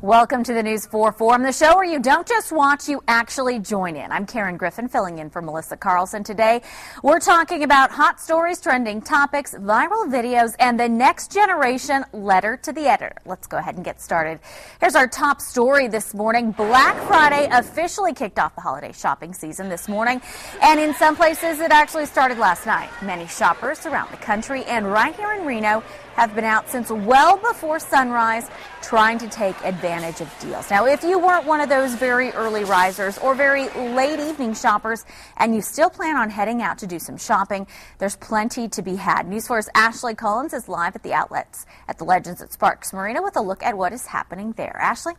Welcome to the News 4 Forum, the show where you don't just watch, you actually join in. I'm Karen Griffin, filling in for Melissa Carlson. Today, we're talking about hot stories, trending topics, viral videos, and the next generation letter to the editor. Let's go ahead and get started. Here's our top story this morning. Black Friday officially kicked off the holiday shopping season this morning, and in some places, it actually started last night. Many shoppers around the country and right here in Reno have been out since well before sunrise trying to take advantage of deals. Now, if you weren't one of those very early risers or very late evening shoppers and you still plan on heading out to do some shopping, there's plenty to be had. News 4's Ashley Collins is live at the outlets at the Legends at Sparks Marina with a look at what is happening there. Ashley?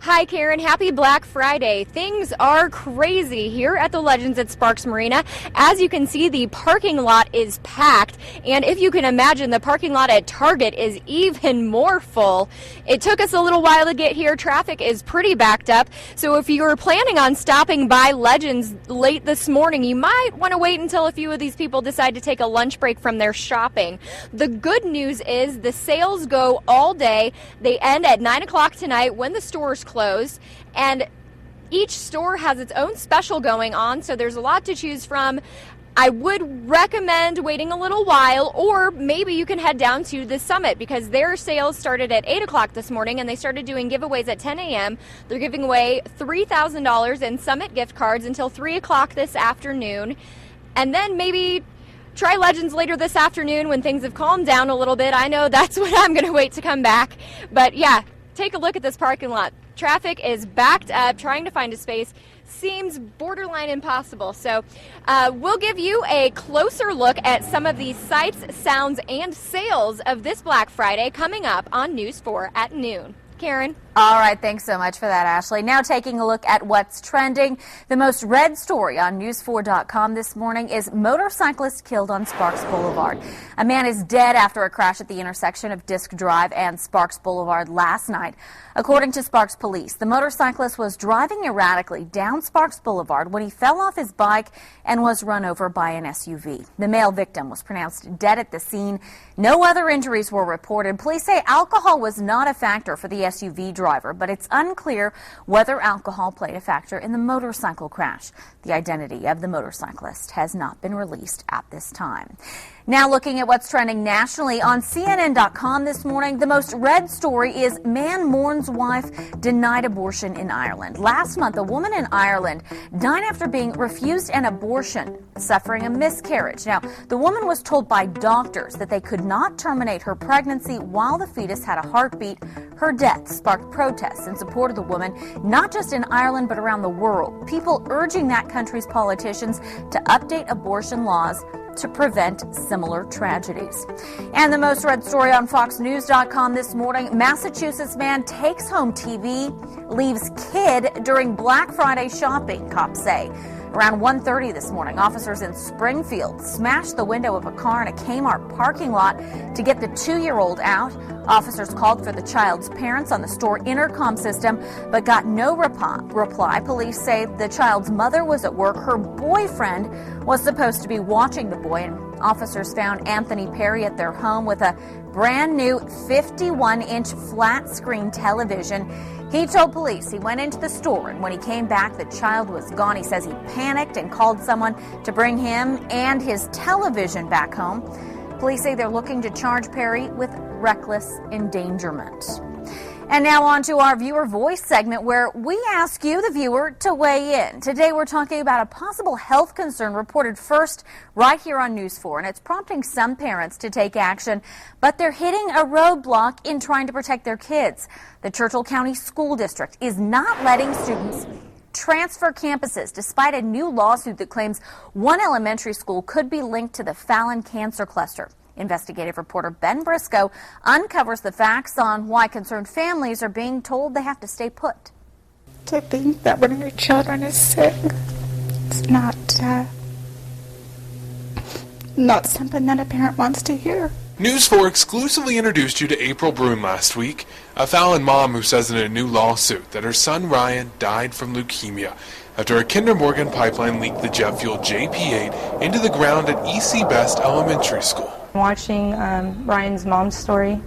Hi, Karen. Happy Black Friday. Things are crazy here at the Legends at Sparks Marina. As you can see, the parking lot is packed, and if you can imagine, the parking lot at Target is even more full. It took us a little while to get here. Traffic is pretty backed up, so if you were planning on stopping by Legends late this morning, you might want to wait until a few of these people decide to take a lunch break from their shopping. The good news is the sales go all day. They end at 9 o'clock tonight when the stores closed, and each store has its own special going on, so there's a lot to choose from. I would recommend waiting a little while, or maybe you can head down to the Summit because their sales started at 8 o'clock this morning and they started doing giveaways at 10 a.m. They're giving away $3,000 in Summit gift cards until 3 o'clock this afternoon, and then maybe try Legends later this afternoon when things have calmed down a little bit. I know that's when I'm going to wait to come back, but yeah, take a look at this parking lot. Traffic is backed up. Trying to find a space seems borderline impossible. So we'll give you a closer look at some of the sights, sounds, and sales of this Black Friday coming up on News 4 at noon. Karen? All right, thanks so much for that, Ashley. Now taking a look at what's trending. The most read story on news4.com this morning is motorcyclist killed on Sparks Boulevard. A man is dead after a crash at the intersection of Disc Drive and Sparks Boulevard last night. According to Sparks police, the motorcyclist was driving erratically down Sparks Boulevard when he fell off his bike and was run over by an SUV. The male victim was pronounced dead at the scene. No other injuries were reported. Police say alcohol was not a factor for the SUV driver, but it's unclear whether alcohol played a factor in the motorcycle crash. The identity of the motorcyclist has not been released at this time. Now looking at what's trending nationally on CNN.com this morning, the most read story is man mourns wife denied abortion in Ireland. Last month, a woman in Ireland died after being refused an abortion, suffering a miscarriage. Now, the woman was told by doctors that they could not terminate her pregnancy while the fetus had a heartbeat. Her death sparked protests in support of the woman, not just in Ireland but around the world. People urging that country's politicians to update abortion laws to prevent similar tragedies. And the most read story on FoxNews.com this morning, Massachusetts man takes home TV, leaves kid during Black Friday shopping, cops say. Around 1:30 this morning, officers in Springfield smashed the window of a car in a Kmart parking lot to get the 2-year-old out. Officers called for the child's parents on the store intercom system, but got no reply. Police say the child's mother was at work. Her boyfriend was supposed to be watching the boy, and officers found Anthony Perry at their home with a brand new 51-inch flat screen television. He told police he went into the store, and when he came back, the child was gone. He says he panicked and called someone to bring him and his television back home. Police say they're looking to charge Perry with reckless endangerment. And now on to our Viewer Voice segment, where we ask you, the viewer, to weigh in. Today we're talking about a possible health concern reported first right here on News 4, and it's prompting some parents to take action, but they're hitting a roadblock in trying to protect their kids. The Churchill County School District is not letting students transfer campuses despite a new lawsuit that claims one elementary school could be linked to the Fallon Cancer Cluster. Investigative reporter Ben Briscoe uncovers the facts on why concerned families are being told they have to stay put. To think that when your children is sick, it's not something that a parent wants to hear. News 4 exclusively introduced you to April Bruin last week, a Fallon mom who says in a new lawsuit that her son Ryan died from leukemia after a Kinder Morgan pipeline leaked the jet fuel JP8 into the ground at EC Best Elementary School. Watching Ryan's mom's story,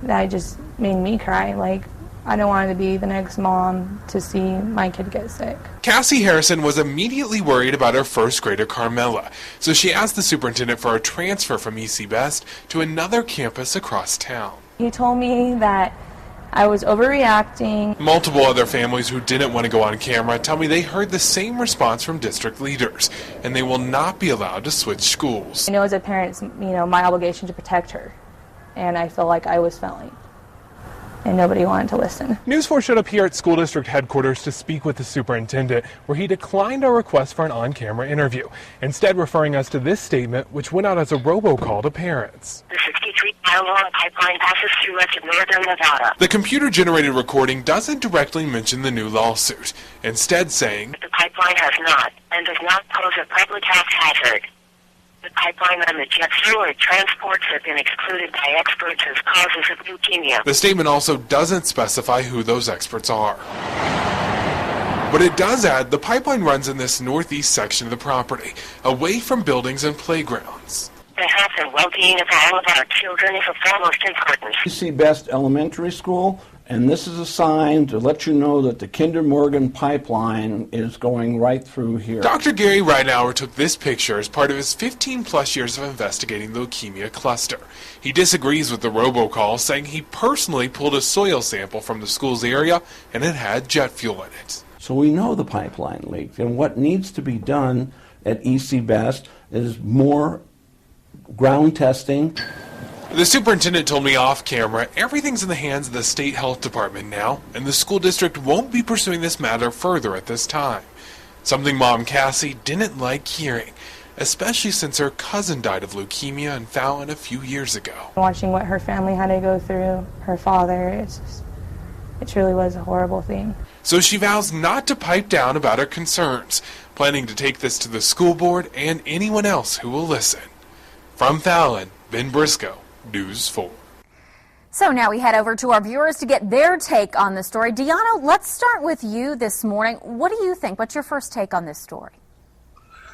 that just made me cry. Like, I don't want to be the next mom to see my kid get sick. Cassie Harrison was immediately worried about her first grader Carmela, so she asked the superintendent for a transfer from EC Best to another campus across town. He told me that I was overreacting. Multiple other families who didn't want to go on camera tell me they heard the same response from district leaders, and they will not be allowed to switch schools. I know as a parent, it's, my obligation to protect her, and I feel like I was failing, and nobody wanted to listen. News 4 showed up here at school district headquarters to speak with the superintendent, where he declined our request for an on-camera interview, instead referring us to this statement, which went out as a robocall to parents. The 63-mile-long pipeline passes through us in northern Nevada. The computer-generated recording doesn't directly mention the new lawsuit, instead saying, The pipeline has not and does not pose a public health hazard. The pipeline and the jet fuel transports have been excluded by experts as causes of leukemia. The statement also doesn't specify who those experts are. But it does add the pipeline runs in this northeast section of the property, away from buildings and playgrounds. The health and well-being of all of our children is of foremost importance. EC Best Elementary School, and this is a sign to let you know that the Kinder Morgan pipeline is going right through here. Dr. Gary Ridenauer took this picture as part of his 15-plus years of investigating the leukemia cluster. He disagrees with the robocall, saying he personally pulled a soil sample from the school's area and it had jet fuel in it. So we know the pipeline leaked, and what needs to be done at EC Best is more ground testing. The superintendent told me off camera everything's in the hands of the state health department now, and the school district won't be pursuing this matter further at this time. Something Mom Cassie didn't like hearing, especially since her cousin died of leukemia in Fallon a few years ago. Watching what her family had to go through, her father, it truly was a horrible thing. So she vows not to pipe down about her concerns, planning to take this to the school board and anyone else who will listen. From Fallon, Ben Briscoe, News 4. So now we head over to our viewers to get their take on the story. Deanna, let's start with you this morning. What do you think? What's your first take on this story?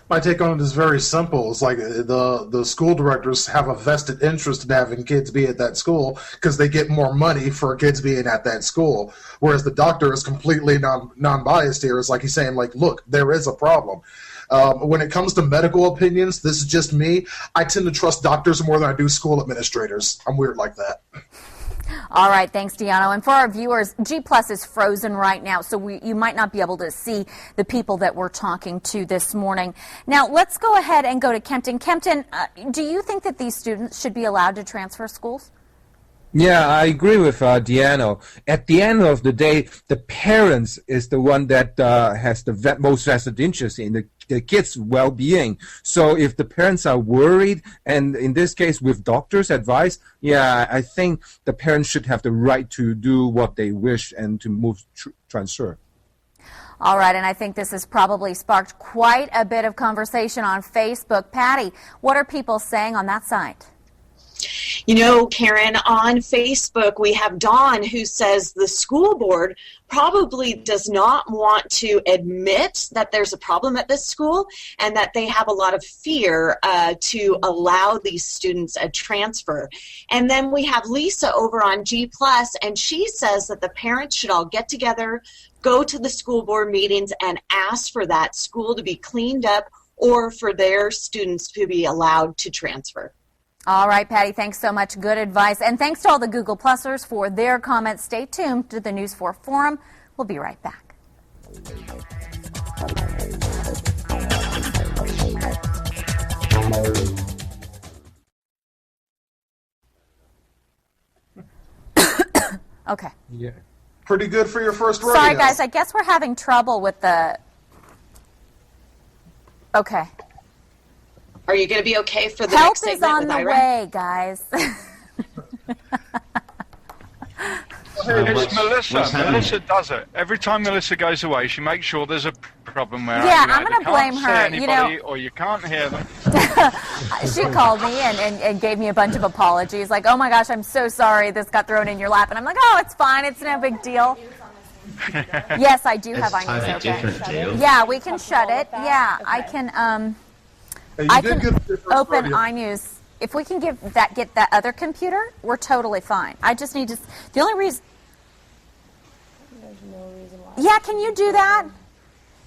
My take on it is very simple. It's like the school directors have a vested interest in having kids be at that school because they get more money for kids being at that school. Whereas the doctor is completely non-biased here. It's like he's saying, like, look, there is a problem. When it comes to medical opinions, this is just me. I tend to trust doctors more than I do school administrators. I'm weird like that. All right, thanks, Deanna. And for our viewers, G Plus is frozen right now, so you might not be able to see the people that we're talking to this morning. Now, let's go ahead and go to Kempton. Kempton, do you think that these students should be allowed to transfer schools? Yeah, I agree with Deanna. At the end of the day, the parents is the one that has the most vested interest in the kids' well-being. So if the parents are worried, and in this case with doctors' advice, yeah, I think the parents should have the right to do what they wish and to move transfer. All right, and I think this has probably sparked quite a bit of conversation on Facebook. Patty, what are people saying on that site? You know, Karen, on Facebook, we have Dawn who says the school board probably does not want to admit that there's a problem at this school and that they have a lot of fear to allow these students a transfer. And then we have Lisa over on G+, and she says that the parents should all get together, go to the school board meetings, and ask for that school to be cleaned up or for their students to be allowed to transfer. All right, Patty, thanks so much. Good advice. And thanks to all the Google Plusers for their comments. Stay tuned to the News 4 Forum. We'll be right back. Okay. Yeah. Pretty good for your first rodeo. Sorry, guys. I guess we're having trouble with the... Okay. Are you going to be okay for the Help next segment is on with the Ira? way, guys. It's Melissa. Melissa does it. Every time Melissa goes away, she makes sure there's a problem where Yeah, you I'm going to blame her. anybody, or you can't hear them. She called me and gave me a bunch of apologies. Like, oh my gosh, I'm so sorry this got thrown in your lap. And I'm like, oh, it's fine. It's no big deal. Yes, I do have iNews open. Yeah, we can shut it. Yeah, I can. I can open iNews if we can get that other computer, we're totally fine. I just need to. The only reason. There's no reason why. Yeah, can you do that?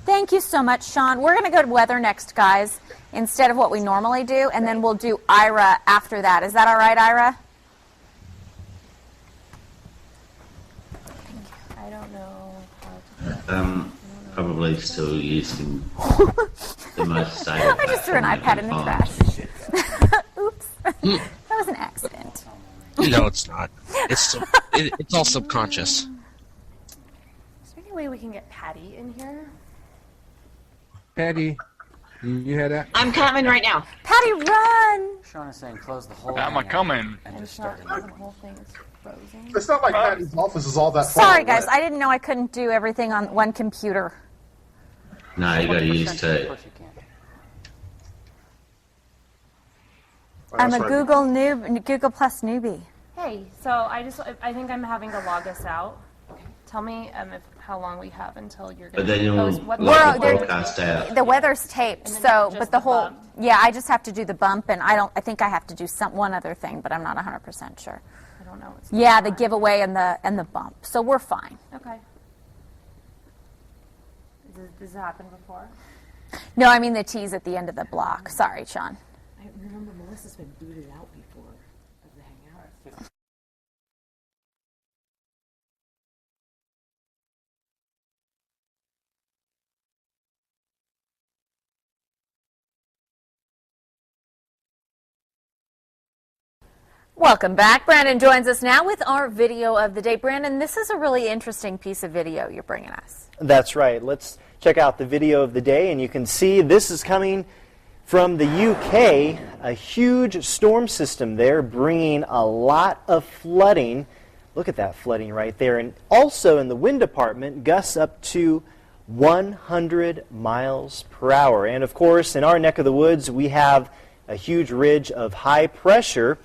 Thank you so much, Sean. We're going to go to weather next, guys, instead of what we normally do, and then we'll do Ira after that. Is that all right, Ira? I don't know how to. Probably still using the most stable. I just threw an iPad in the trash. Oops. That was an accident. No, it's not. It's all subconscious. Is there any way we can get Patty in here? Patty, you hear that? I'm coming right now. Patty, run! Sean is saying close the whole Am I coming? and just Not start the whole thing is frozen. It's not like Patty's office is all that far Sorry, away. guys. I didn't know I couldn't do everything on one computer. No, you got to use Of two. course you can. I'm That's a right. Google Plus newbie. Hey, so I think I'm having to log us out. Tell me how long we have until you're But going then to you'll post what lock the they're- broadcast out. The weather's taped, And then so just but the the whole bump. yeah, I just have to do the bump, and I think I have to do one other thing, but I'm not 100% sure. I don't know what's Yeah, the going on. giveaway and the bump, so we're fine. Okay. Does it happen before? No, I mean the T's at the end of the block. Sorry, Sean. I remember Melissa's been booted out before of the hangout. Welcome back. Brandon joins us now with our video of the day. Brandon, this is a really interesting piece of video you're bringing us. That's right. Let's check out the video of the day, and you can see this is coming from the UK, a huge storm system there bringing a lot of flooding. Look at that flooding right there. And also in the wind department, gusts up to 100 miles per hour. And of course, in our neck of the woods, we have a huge ridge of high pressure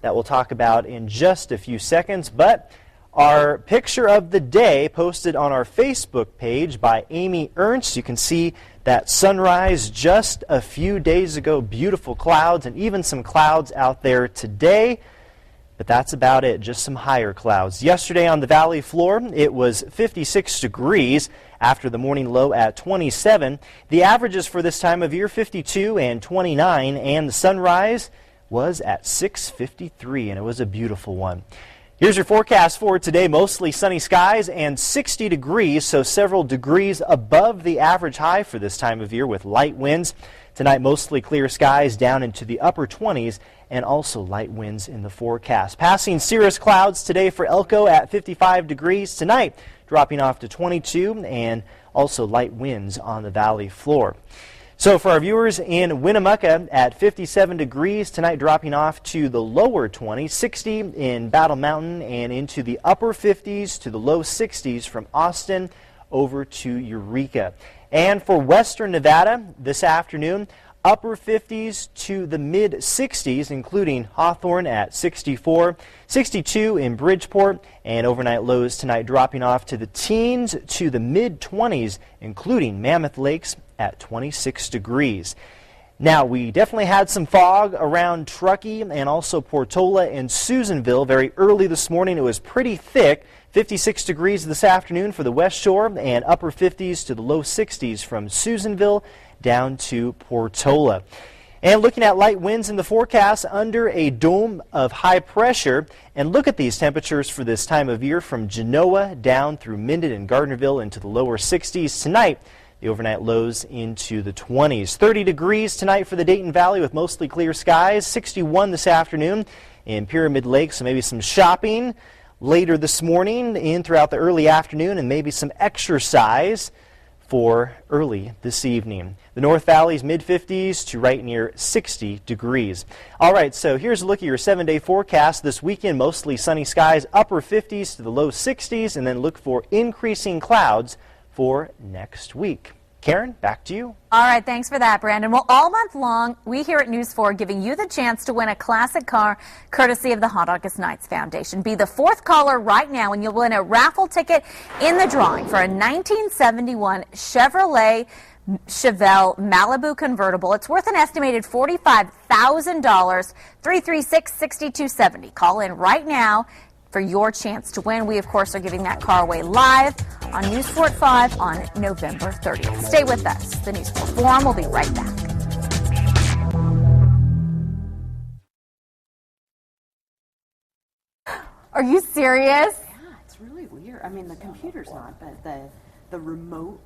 that we'll talk about in just a few seconds. But our picture of the day posted on our Facebook page by Amy Ernst. You can see that sunrise just a few days ago. Beautiful clouds, and even some clouds out there today. But that's about it, just some higher clouds. Yesterday on the valley floor, it was 56 degrees after the morning low at 27. The averages for this time of year, 52 and 29, and the sunrise was at 6:53, and it was a beautiful one. Here's your forecast for today. Mostly sunny skies and 60 degrees, so several degrees above the average high for this time of year with light winds. Tonight, mostly clear skies down into the upper 20s and also light winds in the forecast. Passing cirrus clouds today for Elko at 55 degrees. Tonight, dropping off to 22 and also light winds on the valley floor. So for our viewers in Winnemucca at 57 degrees, tonight dropping off to the lower 20s, 60 in Battle Mountain, and into the upper 50s to the low 60s from Austin over to Eureka. And for western Nevada this afternoon, upper 50s to the mid 60s, including Hawthorne at 64, 62 in Bridgeport, and overnight lows tonight dropping off to the teens to the mid 20s, including Mammoth Lakes at 26 degrees. Now, we definitely had some fog around Truckee and also Portola and Susanville very early this morning. It was pretty thick. 56 degrees this afternoon for the West Shore and upper 50s to the low 60s from Susanville down to Portola. And looking at light winds in the forecast under a dome of high pressure. And look at these temperatures for this time of year from Genoa down through Minden and Gardnerville into the lower 60s. Tonight, the overnight lows into the 20s. 30 degrees tonight for the Dayton Valley with mostly clear skies. 61 this afternoon in Pyramid Lake, so maybe some shopping later this morning and throughout the early afternoon, and maybe some exercise for early this evening. The North Valley's mid-50s to right near 60 degrees. All right, so here's a look at your 7-day forecast. This weekend, mostly sunny skies, upper 50s to the low 60s, and then look for increasing clouds for next week. Karen, back to you. All right, thanks for that, Brandon. Well, all month long, we here at News 4 giving you the chance to win a classic car courtesy of the Hot August Nights Foundation. Be the fourth caller right now, and you'll win a raffle ticket in the drawing for a 1971 Chevrolet Chevelle Malibu convertible. It's worth an estimated $45,000. 336-6270. Call in right now for your chance to win. We, of course, are giving that car away live on News 4 at 5 on November 30th. Stay with us. The News 4 Forum will be right back. Are you serious? Yeah, it's really weird. I mean, the computer's not, but the remote.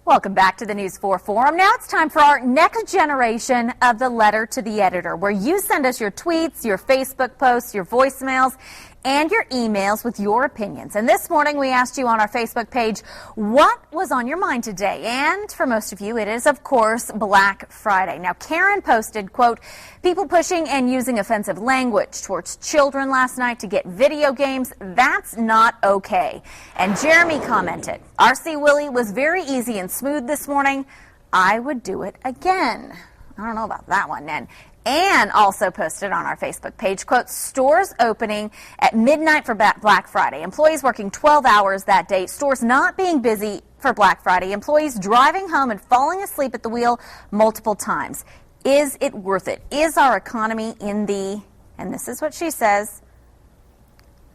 Welcome back to the News 4 Forum. Now it's time for our next generation of the Letter to the Editor, where you send us your tweets, your Facebook posts, your voicemails, and your emails with your opinions. And this morning we asked you on our Facebook page, what was on your mind today? And for most of you, it is, of course, Black Friday. Now, Karen posted, quote, people pushing and using offensive language towards children last night to get video games, that's not okay. And Jeremy commented, RC Willie was very easy and smooth this morning. I would do it again. I don't know about that one, then. Anne also posted on our Facebook page, quote, stores opening at midnight for Black Friday. Employees working 12 hours that day. Stores not being busy for Black Friday. Employees driving home and falling asleep at the wheel multiple times. Is it worth it? Is our economy in the, and this is what she says,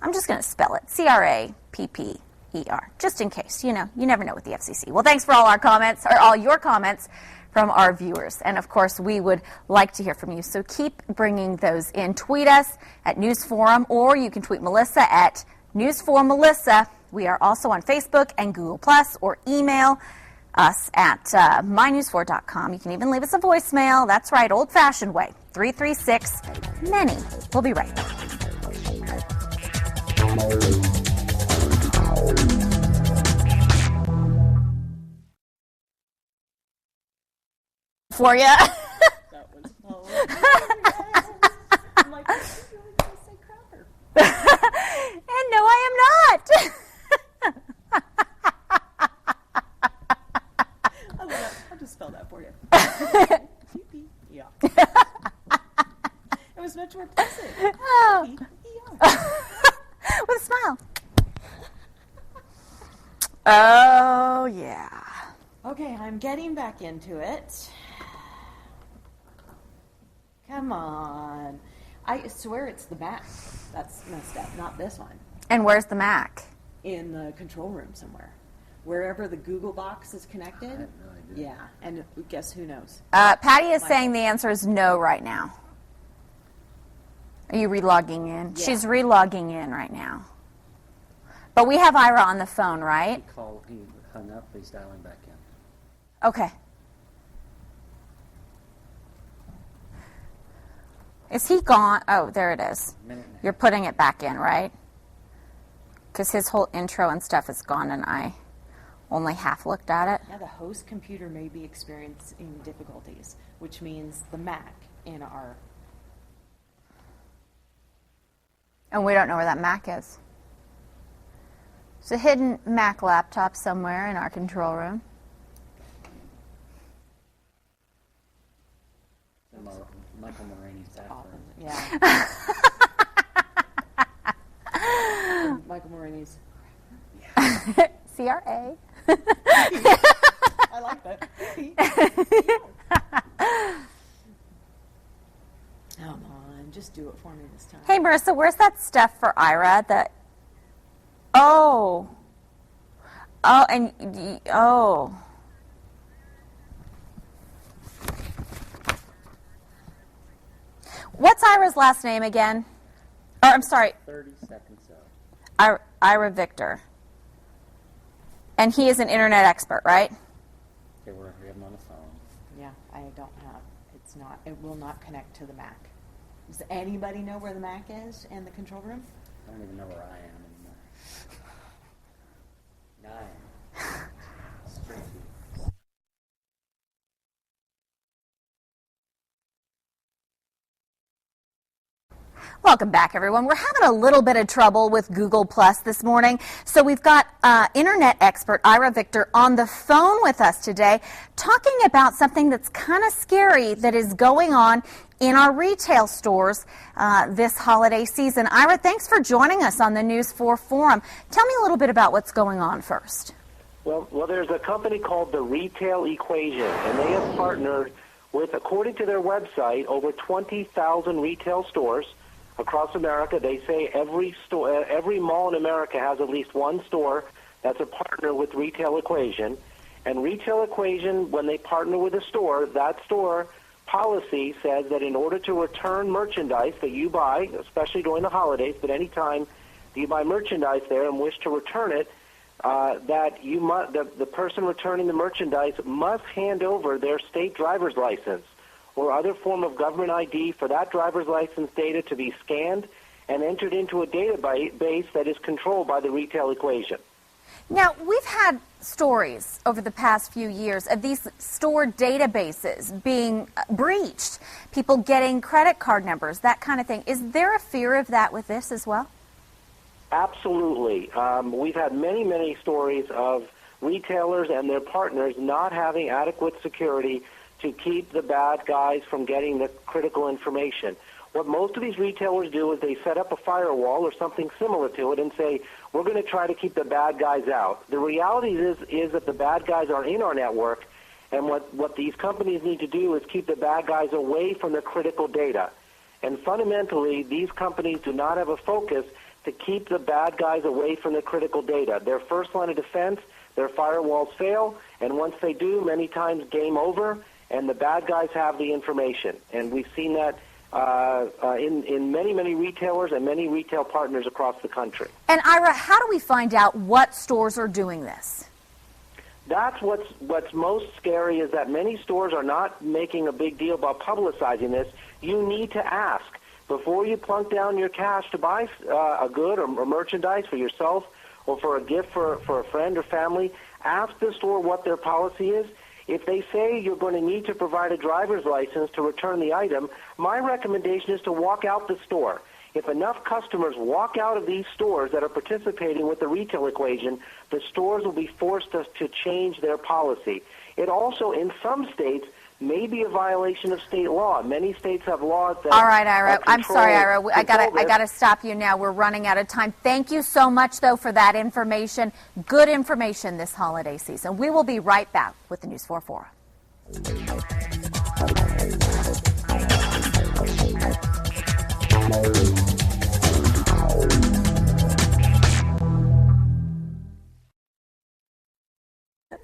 I'm just going to spell it, C-R-A-P-P-E-R, just in case, you never know with the FCC. Well, thanks for all our comments, or all your comments from our viewers. And of course, we would like to hear from you. So keep bringing those in. Tweet us at News Forum, or you can tweet Melissa at News4Melissa. We are also on Facebook and Google+, or email us at mynews4.com. You can even leave us a voicemail. That's right, old-fashioned way, 336-MANY. We'll be right back. For you. That was I'm like, I think you were going to say crapper. And no, I am not. I'll just spell that for you. Yeah. It was much more pleasant. Oh. With a smile. Oh, yeah. Okay, I'm getting back into it. Come on. I swear it's the Mac that's messed up, not this one. And where's the Mac? In the control room somewhere. Wherever the Google box is connected. I have no idea. Yeah, and guess who knows? Patty is saying the answer is no right now. Are you relogging in? Yeah. She's relogging in right now. But we have Ira on the phone, right? He hung up, he's dialing back in. Okay. Is he gone? Oh, there it is. You're putting it back in, right? Because his whole intro and stuff is gone and I only half looked at it. Yeah, the host computer may be experiencing difficulties, which means the Mac in our... And we don't know where that Mac is. There's a hidden Mac laptop somewhere in our control room. Michael Morani's after. Yeah. Michael Morani's. CRA. I like that. Come on, just do it for me this time. Hey, Marissa, where's that stuff for Ira that... Oh. Oh, and... Oh. What's Ira's last name again? Or, I'm sorry. 30 seconds out. Ira Victor. And he is an internet expert, right? Okay, we have him on the phone. Yeah, I don't have. It will not connect to the Mac. Does anybody know where the Mac is in the control room? I don't even know where I am anymore. 9. Welcome back, everyone. We're having a little bit of trouble with Google Plus this morning, so we've got internet expert Ira Victor on the phone with us today talking about something that's kind of scary that is going on in our retail stores this holiday season. Ira, thanks for joining us on the News 4 Forum. Tell me a little bit about what's going on first. Well, there's a company called The Retail Equation, and they have partnered with, according to their website, over 20,000 retail stores across America. They say every mall in America has at least one store that's a partner with Retail Equation. And Retail Equation, when they partner with a store, that store policy says that in order to return merchandise that you buy, especially during the holidays, but any time you buy merchandise there and wish to return it, that the person returning the merchandise must hand over their state driver's license or other form of government ID for that driver's license data to be scanned and entered into a database that is controlled by the Retail Equation. Now, we've had stories over the past few years of these store databases being breached, people getting credit card numbers, that kind of thing. Is there a fear of that with this as well? Absolutely. We've had many, many stories of retailers and their partners not having adequate security to keep the bad guys from getting the critical information. What most of these retailers do is they set up a firewall or something similar to it and say, we're going to try to keep the bad guys out. The reality is that the bad guys are in our network, and what these companies need to do is keep the bad guys away from the critical data. And fundamentally, these companies do not have a focus to keep the bad guys away from the critical data. Their first line of defense, their firewalls fail, and once they do, many times game over, and the bad guys have the information. And we've seen that in many, many retailers and many retail partners across the country. And Ira, how do we find out what stores are doing this? That's what's most scary, is that many stores are not making a big deal about publicizing this. You need to ask. Before you plunk down your cash to buy a good or merchandise for yourself or for a gift for a friend or family, ask the store what their policy is. If they say you're going to need to provide a driver's license to return the item, my recommendation is to walk out the store. If enough customers walk out of these stores that are participating with the Retail Equation, the stores will be forced to change their policy. It also, in some states, may be a violation of state law. Many states have laws that... All right, Ira. I'm sorry, Ira. I gotta stop you now. We're running out of time. Thank you so much, though, for that information. Good information this holiday season. We will be right back with the News 4 Forum.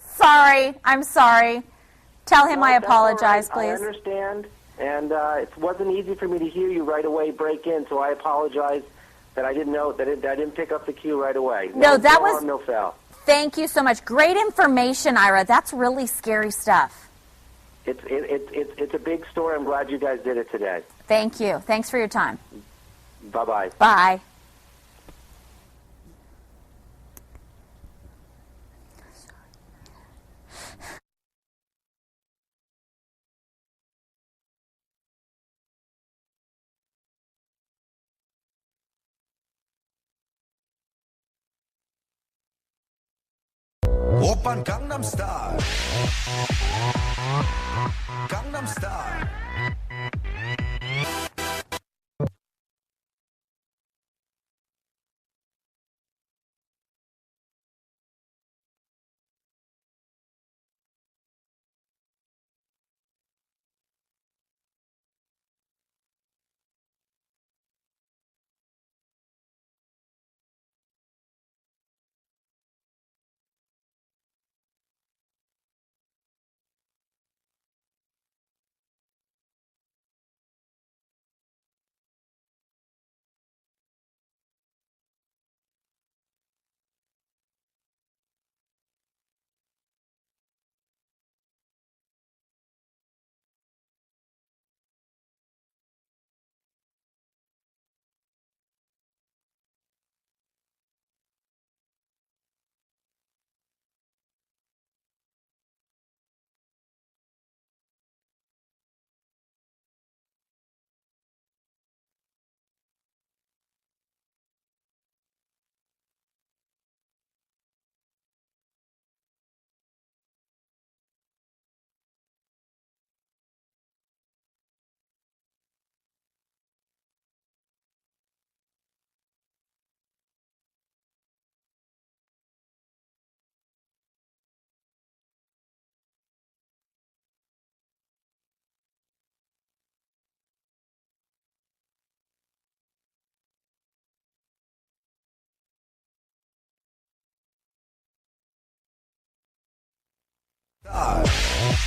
Sorry, I'm sorry. Tell him I apologize, all right. please. I understand, and it wasn't easy for me to hear you right away break in, so I apologize that I didn't know, that I didn't pick up the cue right away. No, that was... harm, no foul. Thank you so much. Great information, Ira. That's really scary stuff. It's a big story. I'm glad you guys did it today. Thank you. Thanks for your time. Bye-bye. Bye. Oppan Gangnam Style. Gangnam Style.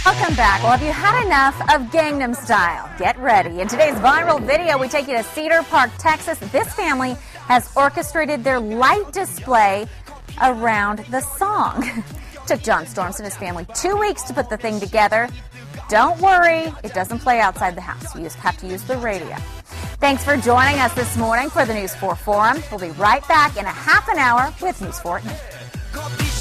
Welcome back. Well, have you had enough of Gangnam Style? Get ready. In today's viral video, we take you to Cedar Park, Texas. This family has orchestrated their light display around the song. Took John Storms and his family 2 weeks to put the thing together. Don't worry, it doesn't play outside the house. You just have to use the radio. Thanks for joining us this morning for the News 4 Forum. We'll be right back in a half an hour with News 4 at noon.